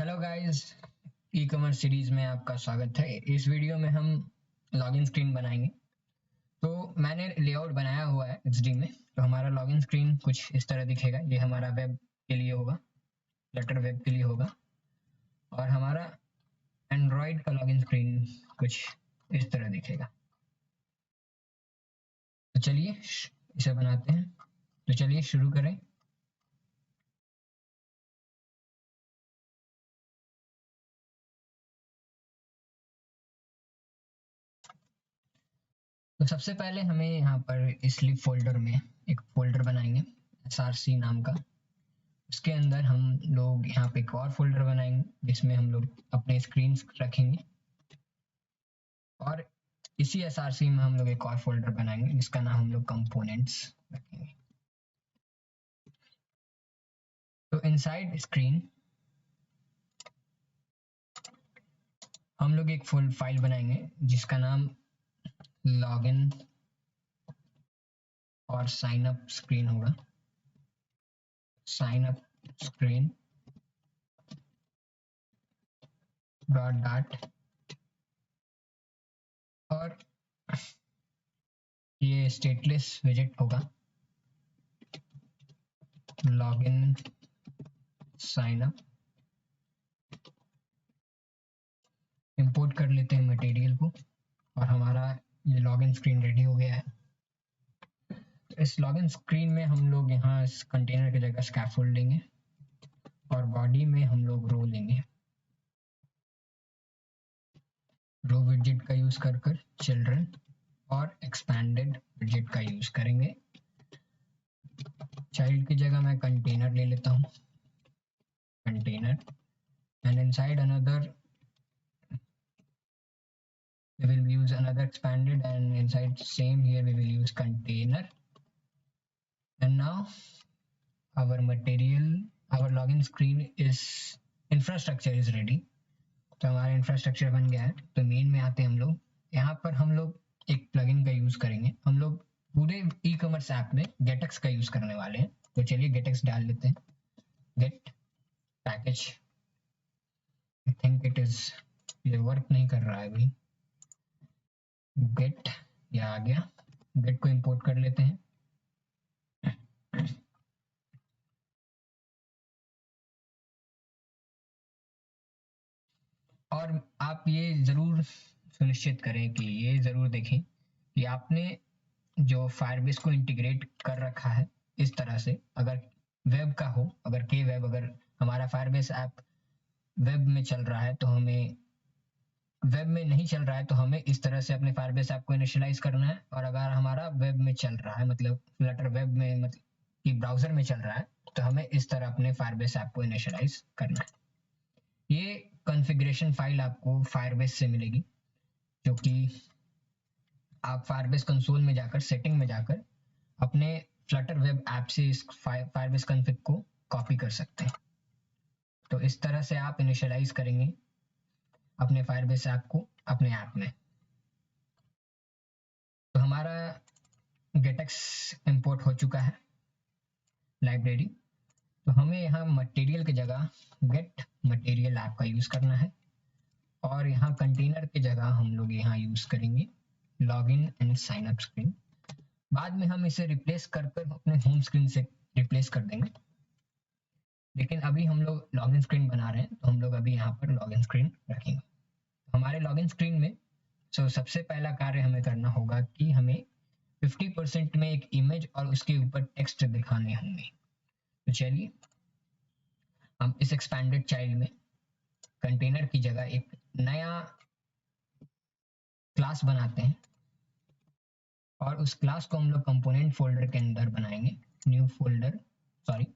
Hello guys, e commerce series में आपका स्वागत है। इस वीडियो में हम लॉगिन स्क्रीन बनाएंगे। तो मैंने लेआउट बनाया हुआ है XD में। तो हमारा लॉगिन स्क्रीन कुछ इस तरह दिखेगा। ये हमारा वेब के लिए होगा, फ्लटर वेब के लिए होगा। और हमारा एंड्रॉयड का लॉगिन स्क्रीन कुछ इस तरह दिखेगा। तो चलिए इसे बनाते हैं। तो चलिए शुरू करें। तो सबसे पहले हमें यहाँ पर स्लिप फोल्डर में एक फोल्डर बनाएंगे SRC नाम का। उसके अंदर हम लोग यहाँ पे एक और फोल्डर बनाएंगे जिसमें हम लोग अपने स्क्रीन रखेंगे। और इसी SRC में हम लोग एक और फोल्डर बनाएंगे जिसका नाम हम लोग कंपोनेंट्स रखेंगे। तो इनसाइड स्क्रीन हम लोग एक फुल फाइल बनाएंगे जिसका नाम लॉगिन और साइन अप स्क्रीन होगा। साइन अप स्क्रीन डॉट और ये स्टेटलेस विजेट होगा। लॉगिन साइन अप इंपोर्ट कर लेते हैं मटेरियल को और हमारा ये लॉगिन स्क्रीन रेडी हो गया है। तो इस लॉगिन स्क्रीन में हम लोग यहाँ इस कंटेनर की जगह स्कैफोल्ड लेंगे और बॉडी में हम लोग रो लेंगे। रो विडजेट का यूज कर चिल्ड्रन और एक्सपैंडेड विडजेट का यूज करेंगे। चाइल्ड की जगह मैं कंटेनर ले लेता हूँ, container, and inside another we will use another expanded, and inside same here we will use container. And now our material, our login screen is infrastructure is ready. तो हमारा infrastructure बन गया है। तो मेन में आते हैं हम लोग। यहाँ पर हम लोग एक प्लगइन का यूज करेंगे। हम लोग पूरे ई कॉमर्स ऐप में गेटएक्स का यूज करने वाले हैं। तो चलिए गेटएक्स डाल लेते हैं। Get package, I think it is, ये वर्क नहीं कर रहा है अभी। गेट, ये आ गया। गेट को इंपोर्ट कर लेते हैं। और आप ये जरूर सुनिश्चित करें कि ये जरूर देखें कि आपने जो फायरबेस को इंटीग्रेट कर रखा है इस तरह से, अगर वेब का हो, अगर के वेब, अगर हमारा फायरबेस ऐप वेब में चल रहा है तो हमें, वेब में नहीं चल रहा है तो हमें इस तरह से अपने फायरबेस ऐप को इनिशियलाइज करना है। और अगर हमारा वेब में चल रहा है, मतलब फ्लटर वेब में, मतलब कि ब्राउजर में चल रहा है, तो हमें इस तरह अपने फायरबेस ऐप को इनिशियलाइज करना है। ये कॉन्फ़िगरेशन फाइल आपको फायरबेस से मिलेगी, जो कि आप फायरबेस कंसोल में जाकर, सेटिंग में जाकर अपने फ्लटर वेब ऐप से इस फायरबेस कॉन्फ़िग को कॉपी कर सकते हैं। तो इस तरह से आप इनिशियलाइज करेंगे अपने फायरबेस ऐप को अपने ऐप में। तो हमारा गेटएक्स इंपोर्ट हो चुका है लाइब्रेरी। तो हमें यहाँ मटेरियल की जगह गेट मटेरियल ऐप का यूज करना है और यहाँ कंटेनर की जगह हम लोग यहाँ यूज करेंगे login and sign up screen. बाद में हम इसे रिप्लेस कर अपने होम स्क्रीन से रिप्लेस कर देंगे, लेकिन अभी हम लोग लॉगिन स्क्रीन बना रहे हैं तो हम लोग अभी यहाँ पर लॉगिन स्क्रीन रखेंगे। हमारे लॉगिन स्क्रीन में सबसे पहला कार्य हमें करना होगा कि हमें 50% में एक इमेज और उसके ऊपर टेक्स्ट दिखाने होंगे। तो चलिए हम इस एक्सपैंडेड चाइल्ड में कंटेनर की जगह एक नया क्लास बनाते हैं और उस क्लास को हम लोग कंपोनेंट फोल्डर के अंदर बनाएंगे। न्यू फोल्डर, सॉरी,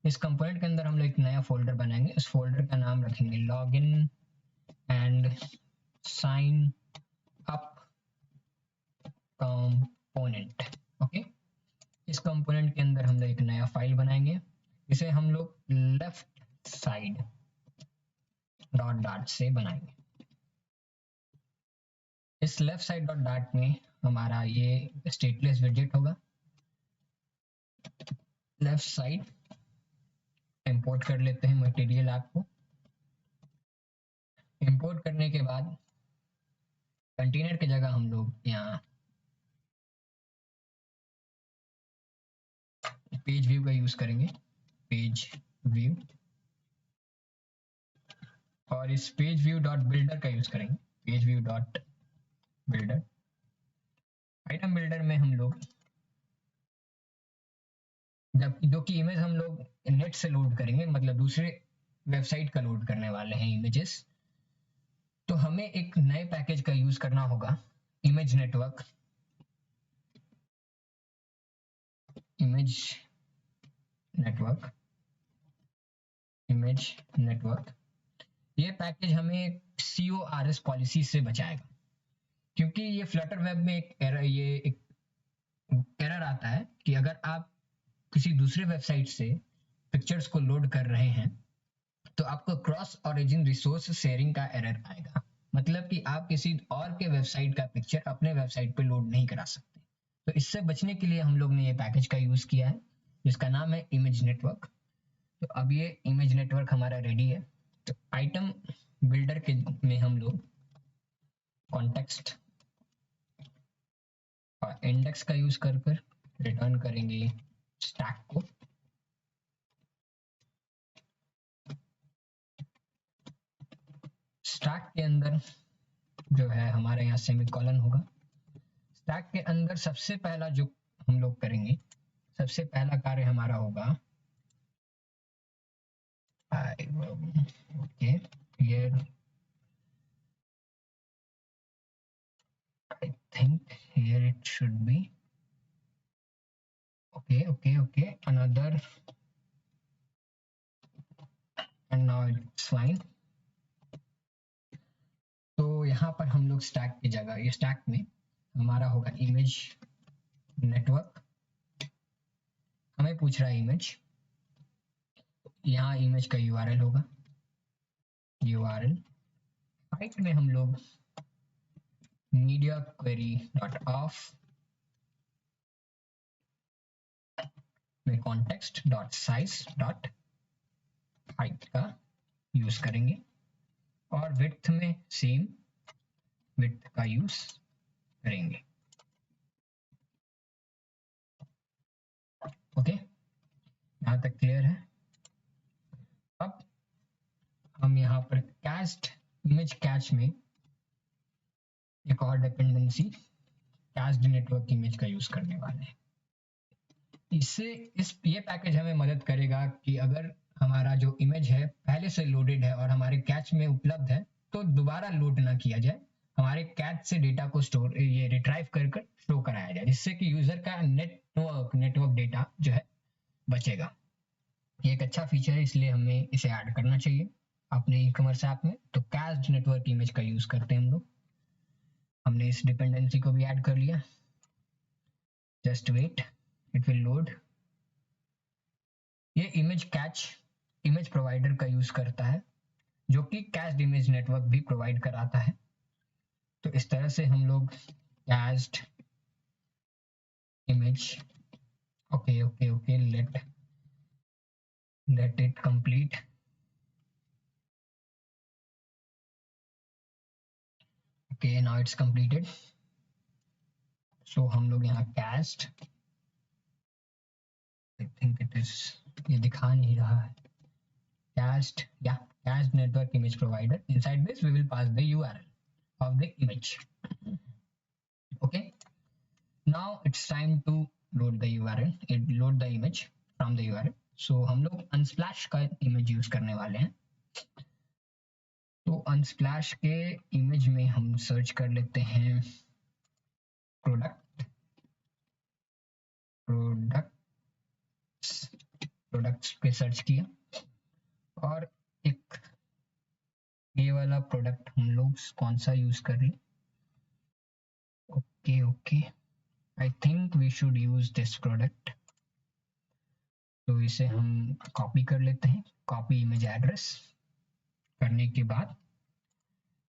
इस कंपोनेंट के अंदर हम लोग एक नया फोल्डर बनाएंगे। इस फोल्डर का नाम रखेंगे login and sign up component. Okay, इस कंपोनेंट के अंदर हम लोग एक नया फाइल बनाएंगे। इसे हम लोग लेफ्ट साइड डॉट डॉट से बनाएंगे। इस लेफ्ट साइड डॉट डॉट में हमारा ये स्टेटलेस विजेट होगा। लेफ्ट साइड इंपोर्ट कर लेते हैं मटेरियल ऐप को इंपोर्ट करने के बाद कंटेनर की जगह हम लोग यहाँ पेज व्यू का यूज करेंगे, पेज व्यू, और इस पेज व्यू डॉट बिल्डर का यूज करेंगे, page view dot builder. Item builder में हम लोग जब जो कि इमेज हम लोग नेट से लोड करेंगे, मतलब दूसरे वेबसाइट का लोड करने वाले हैं इमेजेस, तो हमें एक नए पैकेज का यूज करना होगा, image network. Image network, image network, ये पैकेज हमें CORS पॉलिसी से बचाएगा, क्योंकि ये फ्लटर वेब में एक एरर आता है कि अगर आप किसी दूसरे वेबसाइट से पिक्चर्स को लोड कर रहे हैं तो आपको क्रॉस ओरिजिन रिसोर्स शेयरिंग का एरर आएगा, मतलब कि आप किसी और के वेबसाइट का पिक्चर अपने वेबसाइट पे लोड नहीं करा सकते। तो इससे बचने के लिए हम लोग ने ये पैकेज का यूज किया है जिसका नाम है इमेज नेटवर्क। तो अब ये इमेज नेटवर्क हमारा रेडी है। तो आइटम बिल्डर के में हम लोग कॉन्टेक्स्ट और इंडेक्स का यूज कर रिटर्न करेंगे स्टैक को। स्टैक के अंदर जो है हमारे यहाँ सेमीकोलन होगा। स्टैक के अंदर सबसे पहला जो हम लोग करेंगे, सबसे पहला कार्य हमारा होगा okay here I think here it should be okay another and now it's fine। तो यहाँ पर हम लोग स्टैक की जगह, ये स्टैक में हमारा होगा इमेज नेटवर्क। हमें पूछ रहा है इमेज, यहाँ इमेज का URL होगा, URL। राइट में हम लोग मीडिया क्वेरी डॉट ऑफ में context dot size dot height का यूज करेंगे, और विड्थ में सेम विड्थ का यूज करेंगे। ओके, यहाँ तक क्लियर है। अब हम यहाँ पर कैस्ट, इमेज कैच में एक और डिपेंडेंसी कैच्ड नेटवर्क इमेज का यूज करने वाले हैं। इससे ये पैकेज हमें मदद करेगा कि अगर हमारा जो इमेज है पहले से लोडेड है और हमारे कैच में उपलब्ध है तो दोबारा लोड ना किया जाए, हमारे कैच से डेटा को स्टोर ये रिट्राइव कर शो कराया जाए, जिससे कि यूजर का नेटवर्क डेटा जो है बचेगा। ये एक अच्छा फीचर है, इसलिए हमें इसे ऐड करना चाहिए अपने ई-कॉमर्स ऐप में। तो कैच्ड नेटवर्क इमेज का यूज करते हैं हम लोग। हमने इस डिपेंडेंसी को भी ऐड कर लिया। Just wait, it will load. ये इमेज कैच इमेज प्रोवाइडर का यूज करता है, जो कि कैच्ड इमेज नेटवर्क भी प्रोवाइड कराता है। तो इस तरह से हम लोग cached image, okay let it complete. Okay, now it's completed. So हम लोग यहाँ cached, I think it is, ये दिखा नहीं रहा है, cached, yeah, cached network image provider. Inside this we will pass the URL of the image. Okay, now it's time to load the URL, load the image from the URL. So हम लोग unsplash का image use करने वाले हैं। तो unsplash के image में हम search कर लेते हैं products पे search किया, और एक ये वाला प्रोडक्ट हम लोग कौन सा यूज कर रहे, okay I think we should use this product. तो इसे हम कॉपी कर लेते हैं, कॉपी इमेज एड्रेस करने के बाद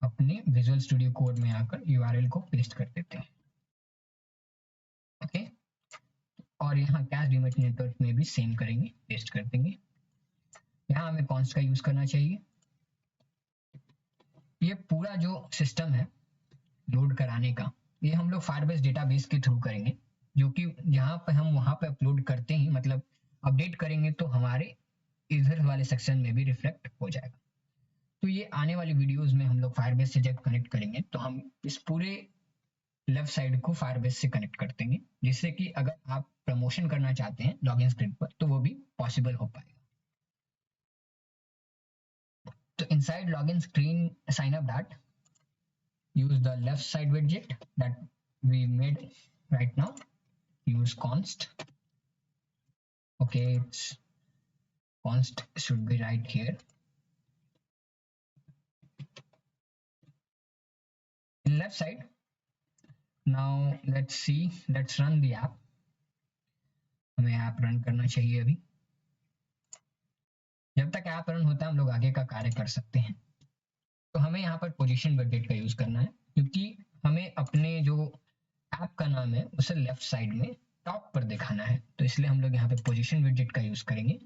अपने विजुअल स्टूडियो कोड में आकर URL को पेस्ट कर देते हैं। ओके, और यहाँ कैच्ड इमेज नेटवर्क में भी सेम करेंगे, पेस्ट कर देंगे। यहाँ हमें कॉन्स्ट का यूज करना चाहिए। ये पूरा जो सिस्टम है लोड कराने का, ये हम लोग फायरबेस डेटाबेस के थ्रू करेंगे, जो कि जहाँ पे हम वहाँ पे अपलोड करते ही मतलब अपडेट करेंगे तो हमारे इधर वाले सेक्शन में भी रिफ्लेक्ट हो जाएगा। तो ये आने वाली वीडियोस में हम लोग फायरबेस से जब कनेक्ट करेंगे तो हम इस पूरे लेफ्ट साइड को फायरबेस से कनेक्ट कर देंगे, जिससे कि अगर आप प्रमोशन करना चाहते हैं लॉगिन स्क्रीन पर तो वो भी पॉसिबल हो पाएगा। तो inside login screen sign up dot use the left side widget that we made right now. Use const. Okay, it's const should be right here. In left side, now let's see, let's run the app. हमें app run करना चाहिए अभी। जब तक app run होता है हम लोग आगे का कार्य कर सकते हैं। तो हमें यहाँ पर पोजीशन विडजेट का यूज करना है, क्योंकि हमें अपने जो ऐप का नाम है उसे लेफ्ट साइड में टॉप पर दिखाना है, तो इसलिए हम लोग यहाँ पे पोजीशन विडजेट का यूज करेंगे।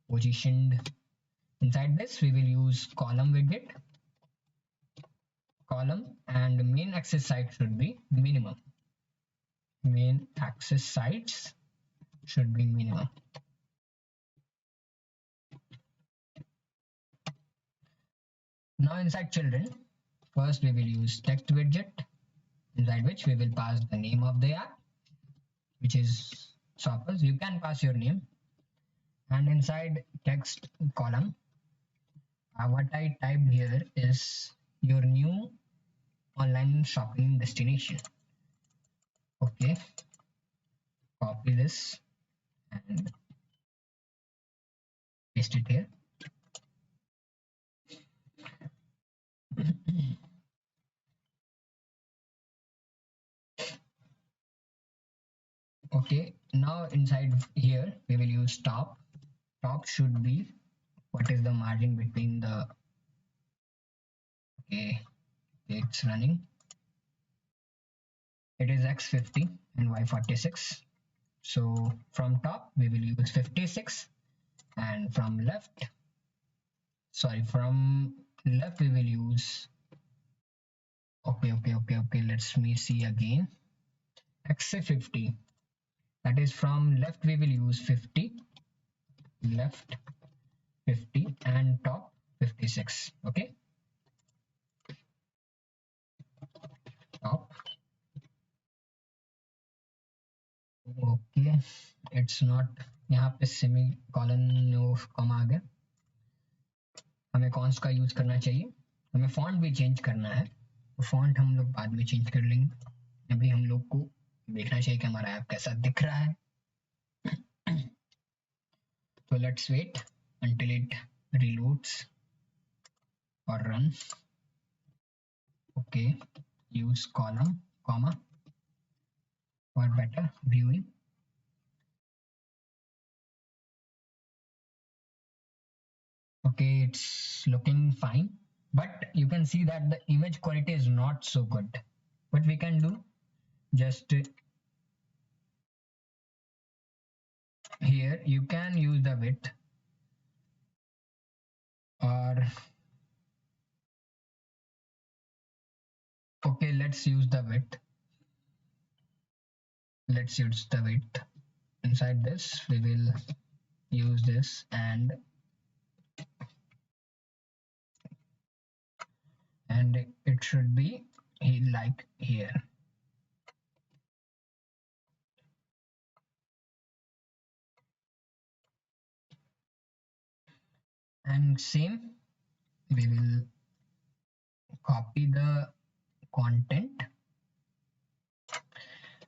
Positioned, inside this we will use column widget, column, and main access site should be minimum. Main access sites should be minimum. Now inside children, first we will use text widget, inside which we will pass the name of the app, which is shoppers. You can pass your name, and inside text column, what I typed here is your new online shopping destination. Okay, copy this and paste it here. Okay, now inside here we will use top. Top should be what is the margin between the, okay, it's running. It is x50 and y46. So from top we will use 56, and from left we will use, okay, let's me see again, x50, that is from left we will use 50, left 50, and top 56. Okay, top, okay, it's not, यहाँ पे semi colon comma आ गया, हमें const का use करना चाहिए। हमें font भी change करना है, तो फॉन्ट हम लोग बाद में चेंज कर लेंगे। अभी हम लोग को देखना चाहिए कि हमारा ऐप कैसा दिख रहा है। तो let's wait until it reloads or runs. Okay, use column comma for better viewing. Okay, it's looking fine, but you can see that the image quality is not so good. What we can do, just here you can use the width, or okay, let's use the width. Let's use the width. Inside this we will use this, and it should be like here. And same, we will copy the content.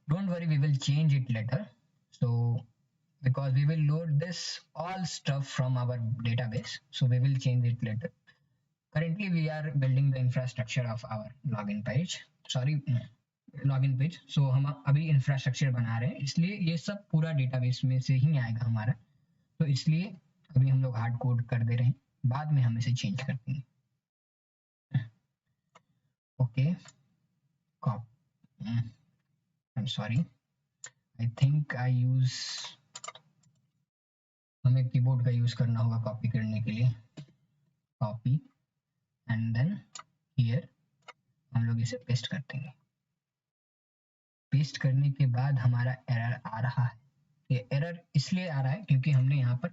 Don't worry, we will change it later. So because we will load this all stuff from our database, so we will change it later. Currently we are building the infrastructure of our login page, login page. So हम अभी infrastructure बना रहे हैं, इसलिए ये सब पूरा database में से ही आएगा हमारा, तो इसलिए अभी हम लोग हार्ड कोड कर दे रहे हैं, बाद में हम इसे चेंज कर देंगे। Okay, I'm sorry, I think I use, हमें कीबोर्ड का यूज करना होगा कॉपी करने के लिए, कॉपी, and then से पेस्ट कर देंगे। पेस्ट करने के बाद हमारा एरर आ रहा है। ये एरर इसलिए आ रहा है क्योंकि हमने यहाँ पर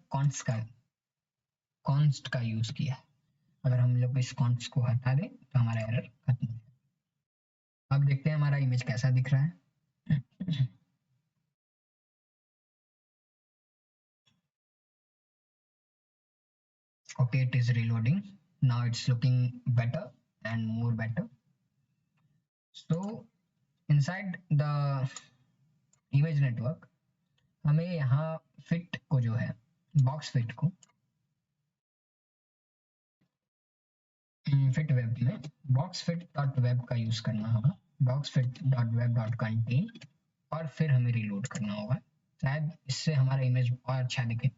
कॉन्स्ट का यूज किया है। अगर हम लोग इस कॉन्स्ट को हटा दें तो हमारा एरर खत्म हो जाए। अब देखते हैं हमारा इमेज कैसा दिख रहा है। Okay, it is reloading. Now it's looking better and more better. So inside the image network हमें यहाँ फिट को जो है बॉक्स फिट को फिट वेब में बॉक्स फिट डॉट वेब का यूज करना होगा। Box fit dot web dot contain और फिर हमें रिलोड करना होगा। शायद इससे हमारा इमेज और अच्छा दिखे।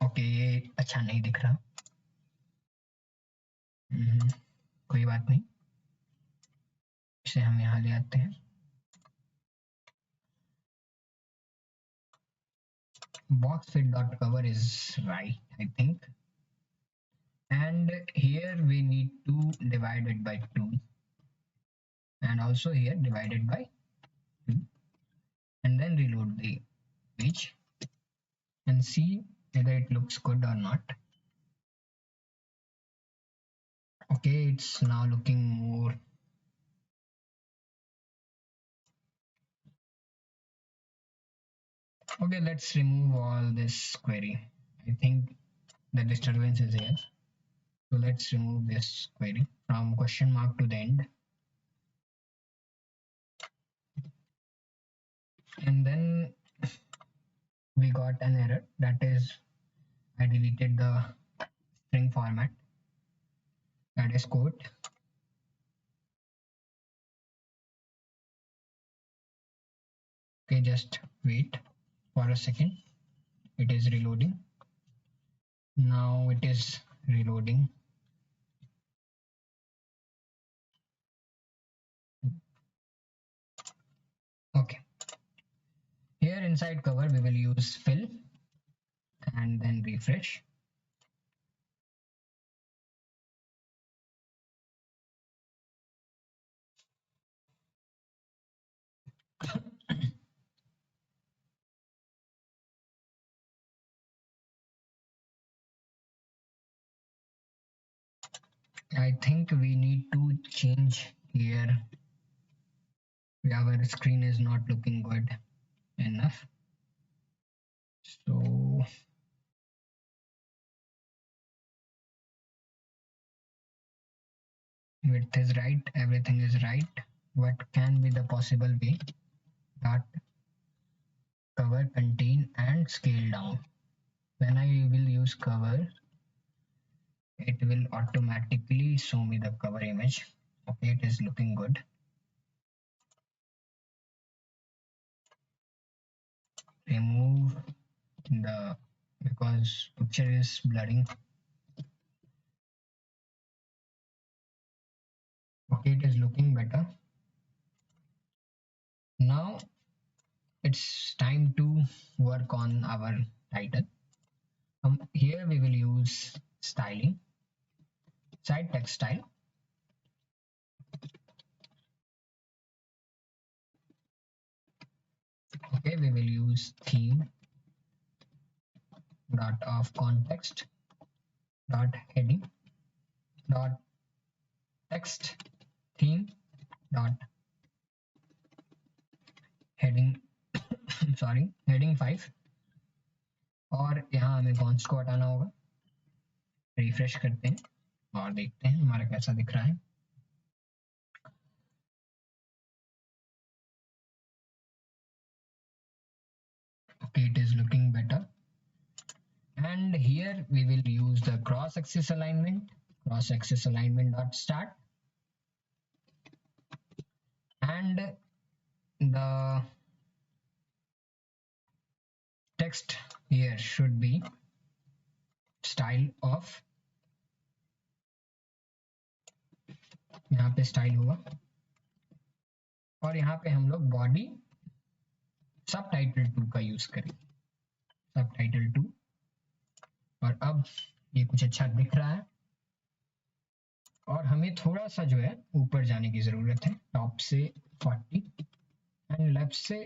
ओके, ये अच्छा नहीं दिख रहा। कोई बात नहीं, इसे हम यहाँ ले आते हैं। Box fit dot cover is right, I think, and here we need to divide it by 2 and also here divided by 2 and then reload the page and see whether it looks good or not. Okay, it's now looking more. Okay, let's remove all this query. I think the disturbance is here, so let's remove this query from question mark to the end. And then we got an error, that is I deleted the string format, that is quote. Okay, just wait for a second. It is reloading. Now it is reloading. Okay. Here inside cover we will use fill and then refresh. I think we need to change here. Our screen is not looking good enough. So width is right, everything is right. What can be the possible way? That cover, contain and scale down. When I will use cover, it will automatically show me the cover image. Okay, it is looking good. Remove the, because picture is blurring. Okay, it is looking better. Now it's time to work on our title. Here we will use styling, site text style. Okay, we will use theme dot of context dot heading dot text theme dot heading sorry heading 5 और यहाँ हमें const को हटाना होगा। Refresh करते हैं और देखते हैं हमारा कैसा दिख रहा है। Okay, it is looking better. And here we will use the cross axis alignment dot start, and the text here should be style of, यहाँ पे स्टाइल होगा और यहाँ पे हम लोग बॉडी सबटाइटल 2 का यूज करें, सबटाइटल 2। और अब ये कुछ अच्छा दिख रहा है, और हमें थोड़ा सा जो है ऊपर जाने की जरूरत है, टॉप से 40 एंड लेफ्ट से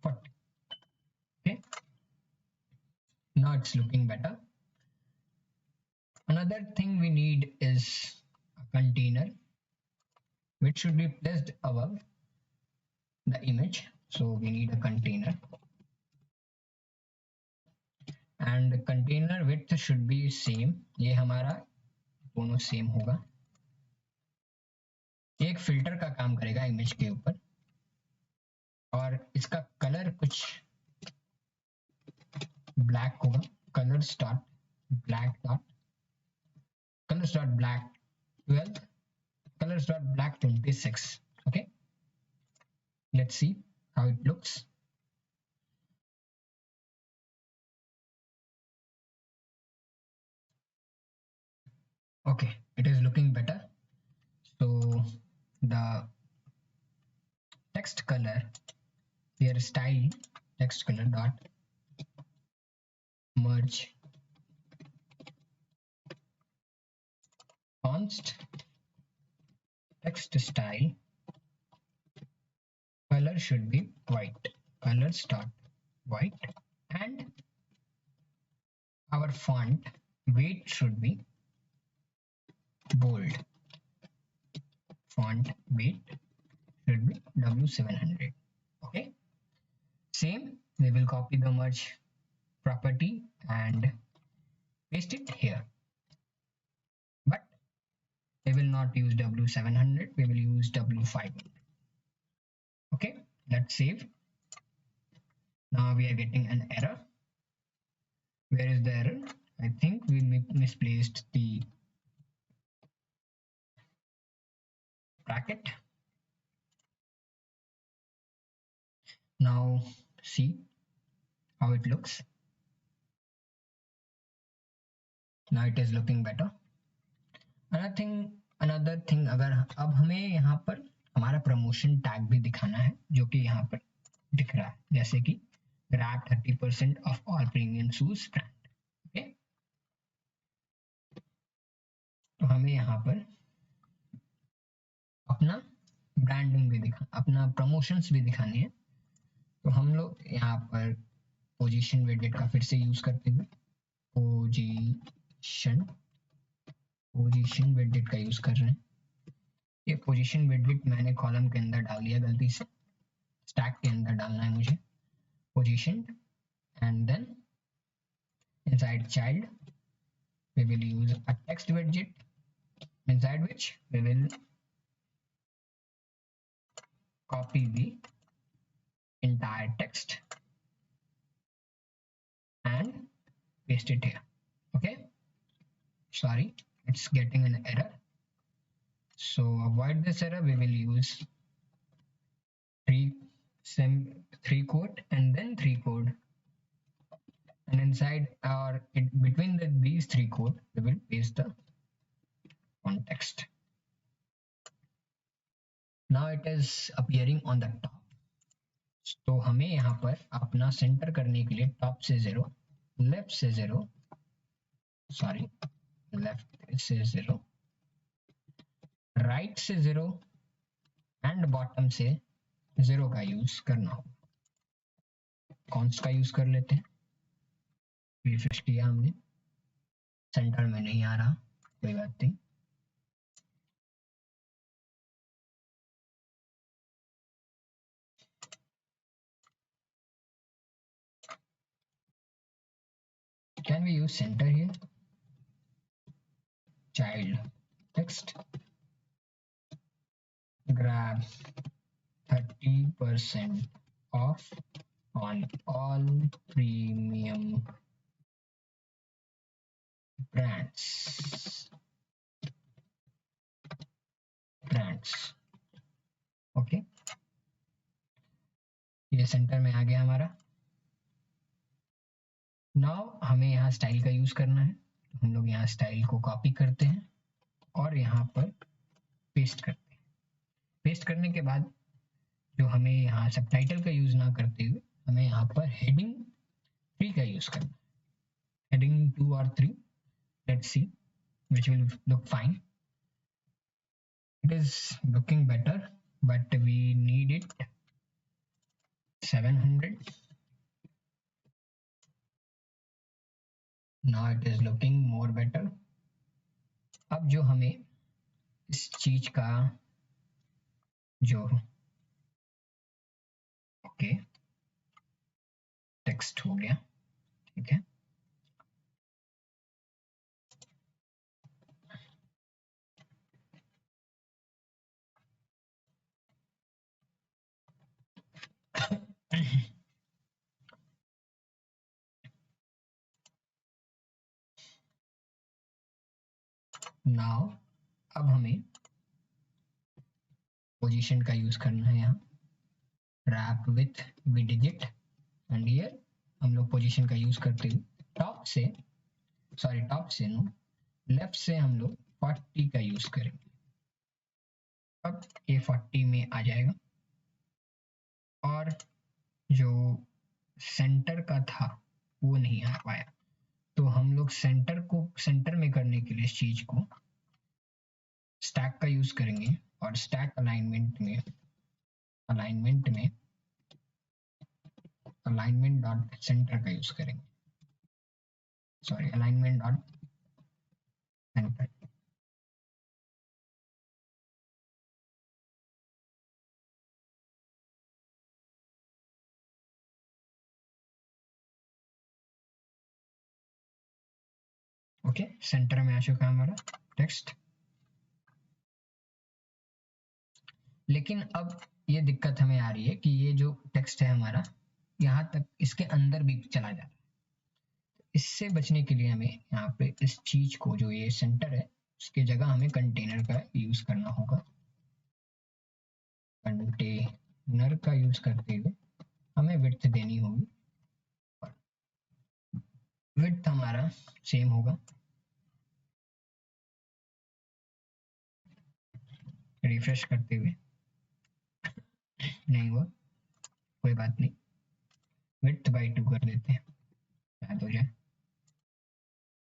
40. Okay, now it's looking better. Another thing we need is a container which should be placed above the image. So we need a container, and container width should be same. ये हमारा दोनों same होगा. एक filter का काम करेगा image के ऊपर, और इसका कलर कुछ ब्लैक होगा. Colours dot black dot colors dot black 12, colors dot black 26. Okay, let's see how it looks. Okay, it is looking better. So the text color here, style text color dot merge const text style color should be white, colors dot white, and our font weight should be bold. Font weight should be W700. Okay, same, we will copy the merge property and paste it here, but we will not use W700, we will use W500. Okay, let's save. Now we are getting an error. Where is the error? I think we misplaced the bracket. Now see how it looks. Now it is looking better. Another thing, अगर अब हमें यहाँ पर हमारा promotion tag भी दिखाना है, जो कि यहाँ पर दिख रहा है, जैसे कि grab 30% of all premium shoes brand. Okay, तो हमें यहाँ पर अपना ब्रांडिंग भी अपना प्रमोशंस भी दिखाने हैं. तो हम लोग यहाँ पर पोजीशन वेडेड का फिर से यूज करते हुए पोजीशन वेडेड का यूज कर रहे हैं. ये पोजीशन वेडेड मैंने कॉलम के अंदर डाल दिया गलती से, स्टैक के अंदर डालना है मुझे. Position and then inside child we will use a text widget inside which we will copy the entire text and paste it here. Okay, sorry, it's getting an error. So avoid this error, we will use three quote and then three code, and inside or between these three code we will paste the context. Now it is appearing on the top. तो हमें यहाँ पर अपना centre करने के लिए top से 0, left से 0, सॉरी लेफ्ट से 0, राइट से 0 एंड बॉटम से 0 का यूज करना होगा. कॉन्स्ट का यूज कर लेते हैं. रिफ्रेश किया हमने, सेंटर में नहीं आ रहा, कोई बात नहीं. Can we use center here? Child text grab 30% off on all premium brands. Okay, ये सेंटर में आ गया हमारा. नाउ हमें यहाँ स्टाइल का यूज करना है. हम लोग यहाँ स्टाइल को कॉपी करते हैं और यहाँ पर पेस्ट करते हैं. पेस्ट करने के बाद जो हमें यहाँ सबटाइटल का यूज ना करते हुए हमें यहाँ पर हेडिंग 3 का यूज करना है. हेडिंग 2 और 3 which will look fine. It is looking better, but we need it 700. Now it is looking more better. अब जो हमें इस चीज का जो ओके टेक्स्ट हो गया, ठीक है। नाउ अब हमें पोजीशन का यूज करना है यहाँ, रैप विथ विडिजिट, एंड हियर हम लोग पोजीशन का यूज करते हुए टॉप से नो, लेफ्ट से हम लोग 40 का यूज करेंगे। अब ये 40 में आ जाएगा, और जो सेंटर का था वो नहीं आ पाया, तो हम लोग सेंटर में करने के लिए इस चीज को स्टैक का यूज करेंगे, और स्टैक अलाइनमेंट में अलाइनमेंट डॉट सेंटर का यूज करेंगे, sorry alignment dot centre. Okay, centre में आ चुका है हमारा टेक्स्ट। लेकिन अब ये दिक्कत हमें आ रही है कि ये जो टेक्स्ट है हमारा यहाँ तक इसके अंदर भी चला जाता है। इससे बचने के लिए हमें यहाँ पे इस चीज को, जो ये सेंटर है, उसके जगह हमें कंटेनर का यूज करना होगा। कंटेनर का यूज करते हुए हमें विड्थ देनी होगी, विड्थ हमारा सेम होगा, रिफ्रेश करते हुए नहीं हुआ, कोई बात नहीं, विड्थ बाई 2 कर देते हैं, शायद हो जाए।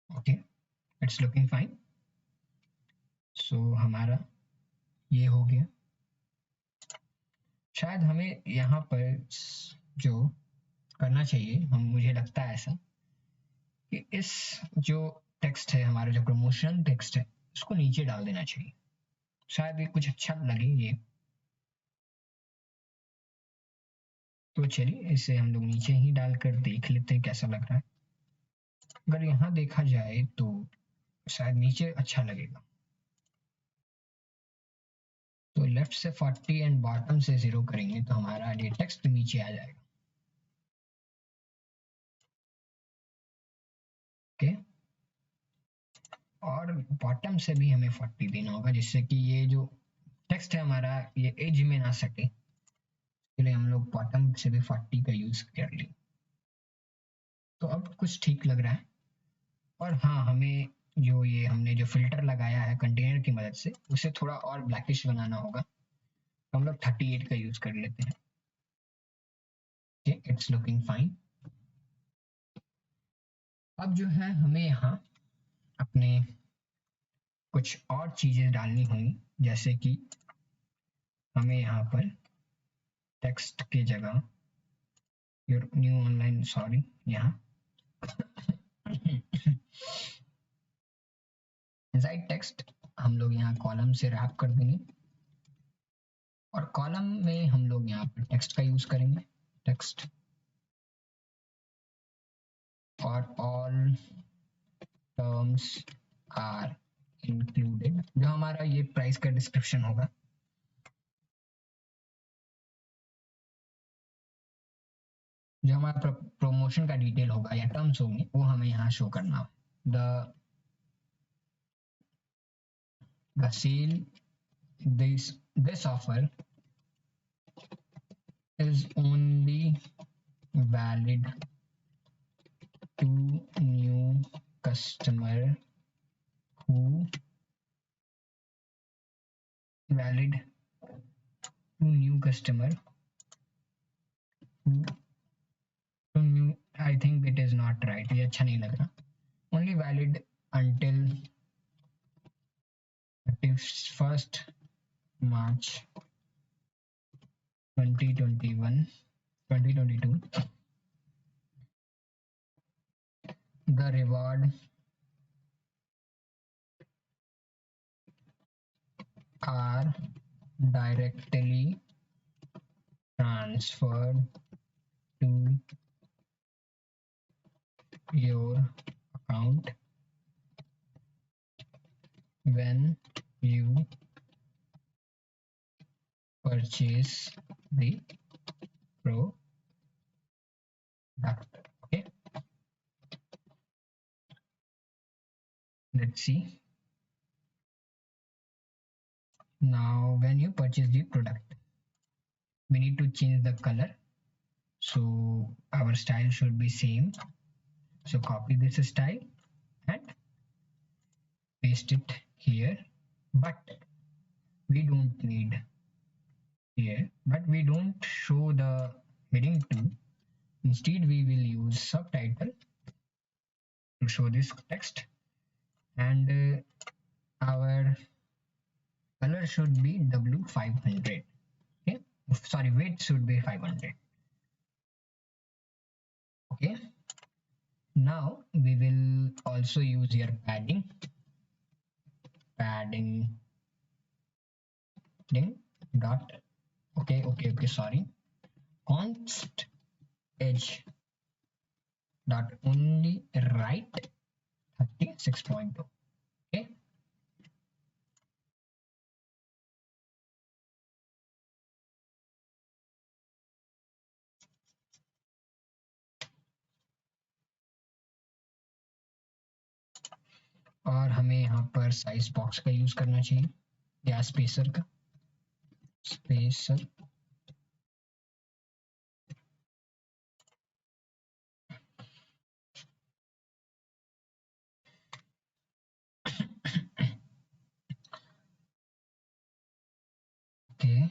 Okay, it's looking fine. So हमारा ये हो गया। शायद हमें यहाँ पर जो करना चाहिए, मुझे लगता है ऐसा कि इस जो टेक्स्ट है हमारा, जो प्रमोशन टेक्स्ट है, उसको नीचे डाल देना चाहिए, शायद ये कुछ अच्छा लगे ये। तो चलिए इसे हम लोग नीचे ही डालकर देख लेते हैं कैसा लग रहा है। अगर यहाँ देखा जाए तो शायद नीचे अच्छा लगेगा। तो लेफ्ट से 40 एंड बॉटम से 0 करेंगे तो हमारा ये टेक्स्ट नीचे आ जाएगा। ओके, और बॉटम से भी हमें 40 देना होगा, जिससे कि ये जो टेक्स्ट है हमारा ये एज में ना सटे, इसके लिए हम लोग बॉटम से भी 40 का यूज कर लिए। तो अब कुछ ठीक लग रहा है। और हाँ, हमें जो ये हमने जो फिल्टर लगाया है कंटेनर की मदद से, उसे थोड़ा और ब्लैकिश बनाना होगा, तो हम लोग 38 का यूज कर लेते हैं। It's looking fine. अब जो है हमें यहाँ अपने कुछ और चीजें डालनी होंगी, जैसे कि हमें यहाँ पर टेक्स्ट की जगह योर न्यू ऑनलाइन, सॉरी, यहाँ इनसाइड टेक्स्ट हम लोग यहाँ कॉलम से रैप कर देंगे, और कॉलम में हम लोग यहाँ पर टेक्स्ट का यूज करेंगे, टेक्स्ट और ऑल टर्म्स आर इंक्लूडेड, जो हमारा ये प्राइस का डिस्क्रिप्शन होगा, जो हमारा प्रमोशन का डिटेल होगा या टर्म्स होंगे, वो हमें यहाँ शो करना। The sale, this offer is only valid to new customer who valid to new customer who to new, I think it is not right, ये अच्छा नहीं लग रहा। Only valid until March 2022, the reward are directly transferred to your account when you purchase the product. Okay, let's see. Now when you purchase the product, we need to change the color, so our style should be same. So copy this style and paste it here, but we don't need here, but we don't show the heading 2. Instead we will use subtitle to show this text, and our color should be W500. Okay, sorry, weight should be 500. Okay, now we will also use here padding dot okay, sorry, const edge dot only right 36.2. okay, और हमें यहाँ पर size box का use करना चाहिए या spacer का, spacer okay.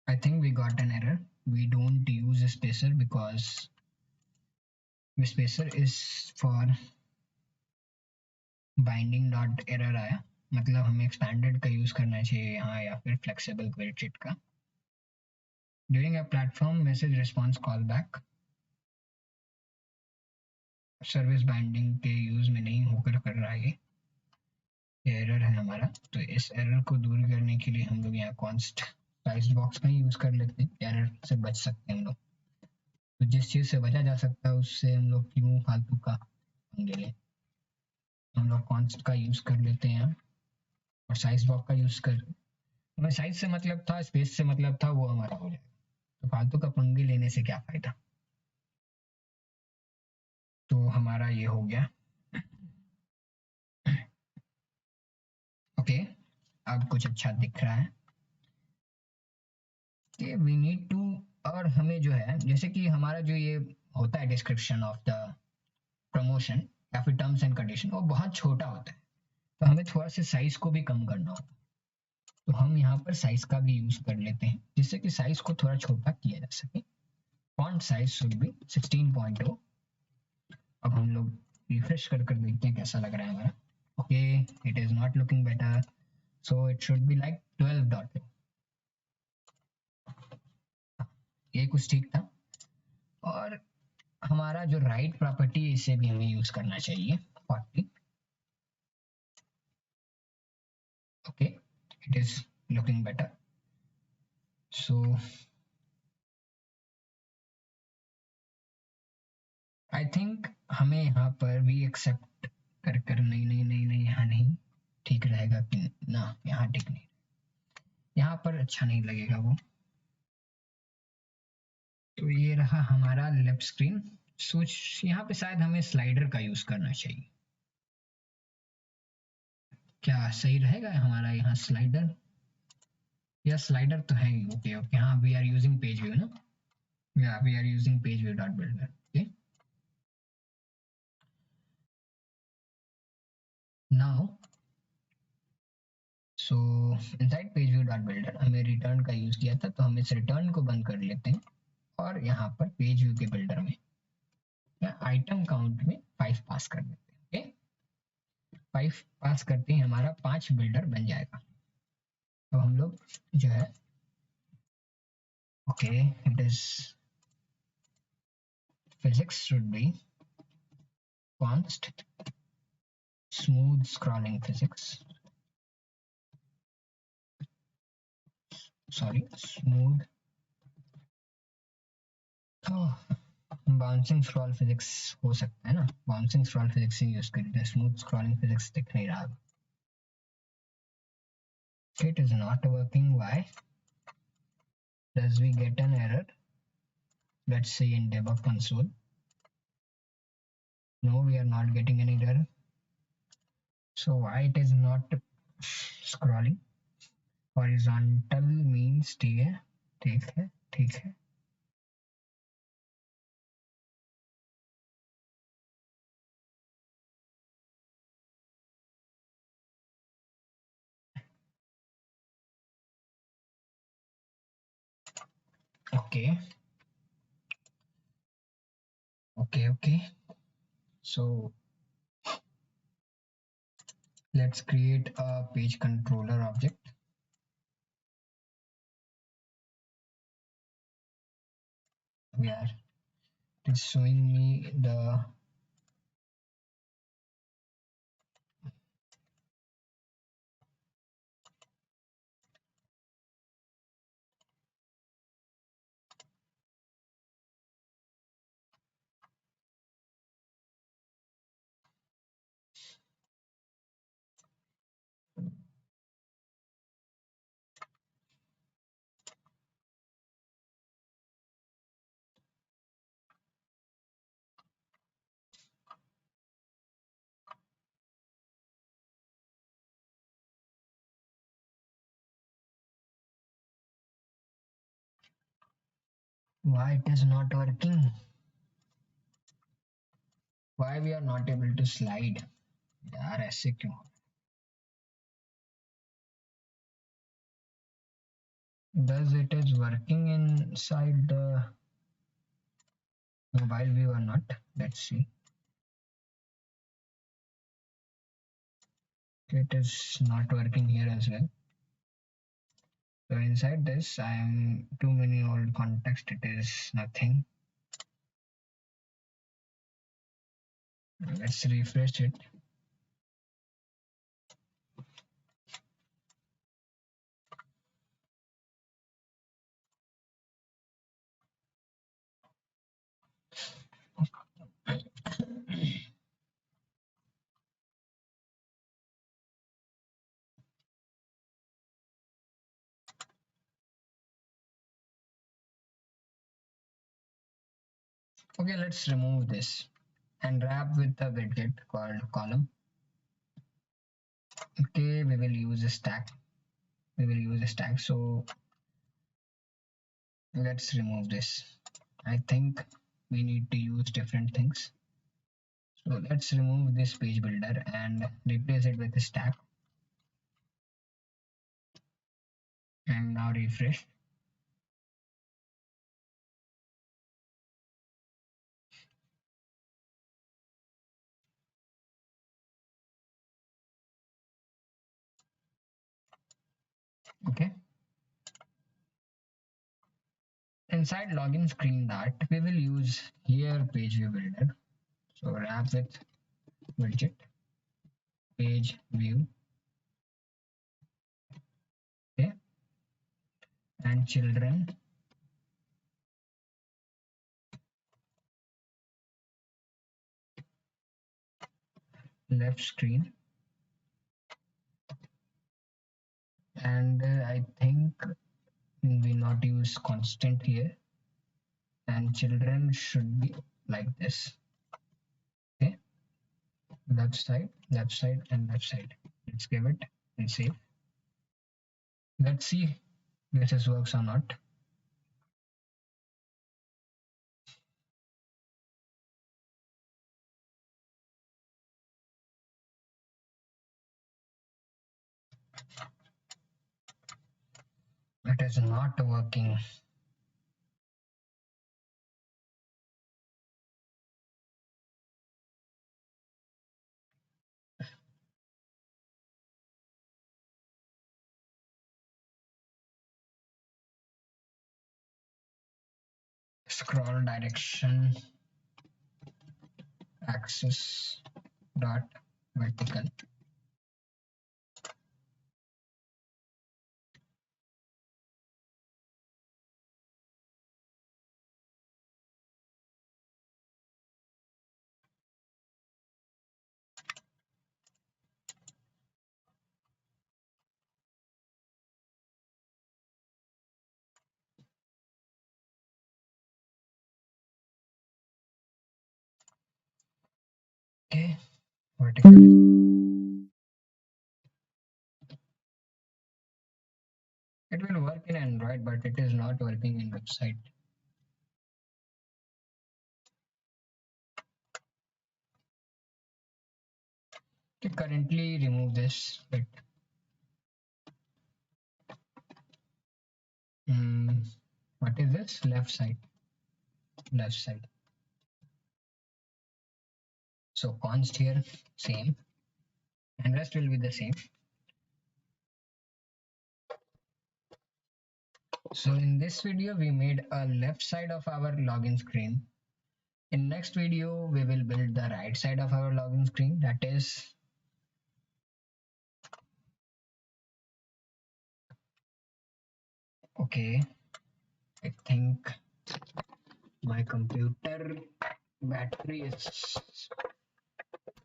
I think we got an error. We don't use a spacer because the spacer is for binding dot error आया, मतलब हमें एक्सपैंडेड का यूज करना चाहिए यहाँ या फिर फ्लेक्सिबल क्वेरी शीट का. During a platform message response call back service binding के यूज में नहीं होकर कर रहा है, ये एरर है हमारा. तो इस एरर को दूर करने के लिए हम लोग यहाँ कॉन्स्ट साइज बॉक्स का ही यूज कर लेते हैं, एरर से बच सकते हैं हम लोग. तो जिस चीज से बचा जा सकता है उससे हम लोग क्यों फालतू का पंगे लें. हम लोग कॉन्स्ट का यूज कर लेते हैं और साइज बॉक्स का यूज कर, हमें साइज से मतलब था, स्पेस से मतलब था, वो हमारा हो जाएगा. तो फालतू का पंगे लेने से क्या फायदा. तो हमारा ये हो गया. ओके, अब कुछ अच्छा दिख रहा है कि वी नीड टू, और हमें जो है जैसे कि हमारा जो ये होता है डिस्क्रिप्शन ऑफ द प्रमोशन या फिर टर्म्स एंड कंडीशन, वो बहुत छोटा होता है, तो हमें थोड़ा सा साइज को भी कम करना होगा. तो हम यहाँ पर साइज का भी यूज कर लेते हैं जिससे कि साइज को थोड़ा छोटा किया जा सके. Font size should be 16.0. अब हम लोग रिफ्रेश कर देखते हैं कैसा लग रहा है हमारा. Okay, it is not looking better, so it should be like 12. ये कुछ ठीक था. और हमारा जो राइट प्रॉपर्टी इसे भी हमें यूज करना चाहिए 40. Okay, it is looking better. So I think हमें यहाँ पर वी एक्सेप्ट कर नहीं यहाँ नहीं ठीक रहेगा कि ना, यहाँ ठीक नहीं, यहाँ पर अच्छा नहीं लगेगा वो. तो ये रहा हमारा लेफ्ट स्क्रीन. सोच यहाँ पे शायद हमें स्लाइडर का यूज करना चाहिए. क्या सही रहेगा हमारा यहाँ स्लाइडर, या स्लाइडर तो है ही. ओके ओके, हाँ, we are using page view ना, या we are using page view dot builder. Okay, now so inside page view dot builder हमने रिटर्न का यूज किया था, तो हम इस रिटर्न को बंद कर लेते हैं और यहाँ पर पेज व्यू के बिल्डर में आइटम काउंट में 5 पास कर देते हैं. ओके, 5 पास करते ही हमारा हमारा 5 बिल्डर बन जाएगा। तो हम लोग जो है okay it is physics should be const smooth scrolling physics, sorry smooth bouncing scroll physics हो सकता है ना, बाउंसिंग स्क्रॉल फिजिक्स ही यूज करिए, स्मूथ स्क्रॉलिंग फिजिक्स दिख नहीं रहा। It is not working. Why? Does we get an error? Let's see in debug console. No, we are not getting any error. So why it is not scrolling? Horizontal means ठीक है, ठीक है, ठीक है. Okay, okay. So let's create a page controller object where it is showing me the why it is not working? Why we are not able to slide? यार ऐसे क्यों? Does it is working inside the mobile view or not? Let's see. It is not working here as well. So inside this, I am too many old context. It is nothing. Let's refresh it. Okay, let's remove this and wrap with a widget called column. Okay, we will use a stack. So let's remove this. I think we need to use different things. So let's remove this page builder and replace it with a stack. And now refresh. Okay. Inside login screen that we will use here page view builder. So wrap with widget page view, okay, and children left screen, and I think we not use constant here, and children should be like this, okay, left side and left side. Let's give it and save. Let's see if this works or not. It is not working. scroll direction axis dot vertical. Okay, vertical. It will work in Android, but it is not working in website. Okay, currently remove this bit. What is this? Left side. Left side. So const here, same. And rest will be the same. So in this video, we made a left side of our login screen. In next video, we will build the right side of our login screen. That is, okay, I think my computer battery is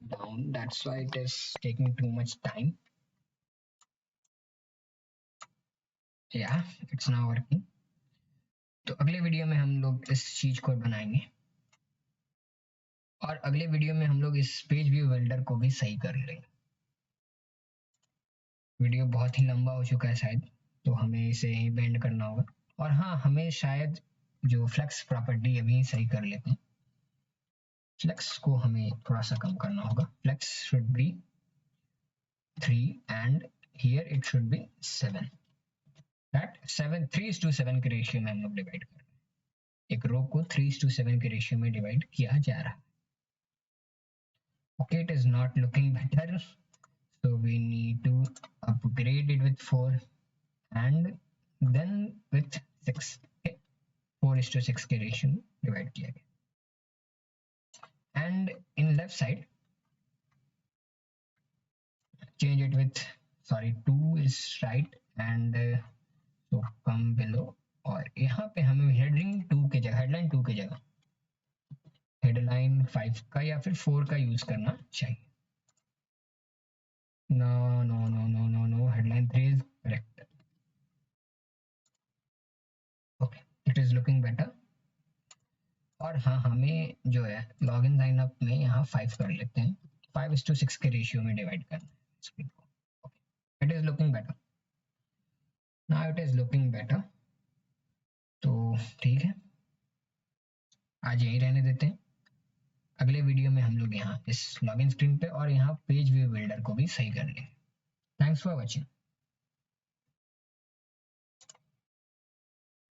down. That's why it is taking too much time. Yeah, it's now working. तो अगले video में हम लोग इस चीज को बनाएंगे और अगले वीडियो में हम लोग इस पेज व्यू बिल्डर को भी सही कर लेंगे. वीडियो बहुत ही लंबा हो चुका है शायद, तो हमें इसे यहीं बेंड करना होगा. और हाँ, हमें शायद जो फ्लेक्स प्रॉपर्टी अभी सही कर लेते हैं. फ्लेक्स को हमें थोड़ा सा कम करना होगा. Flex should be 3 and here it should be 7. That 3:7 के रेशियो में हम लोग डिवाइड कर रहे हैं. एक रो को 3:7 के रेशियो में डिवाइड किया जा रहा है. Okay, it is not looking better, so we need to upgrade it with 4 and then with 6. Okay, 4:6 के रेशियो में डिवाइड किया गया. And in left side, change it with, sorry, 2 is right and so come below. और यहाँ पे हमें headline 2 की जगह हेडलाइन 5 का या फिर 4 का यूज करना चाहिए. No, headline 3 is correct. Okay, it is looking better. और हाँ, हमें जो है लॉगिन साइन अप में यहाँ 5 कर लेते हैं. 5:6 के रेशियो में डिवाइड करना है स्क्रीन को. Okay, it is looking better. Now it is looking better. तो ठीक है, आज यही रहने देते हैं. अगले वीडियो में हम लोग यहाँ इस लॉगिन स्क्रीन पे और यहाँ पेज व्यू बिल्डर को भी सही कर लेंगे. Thanks for watching.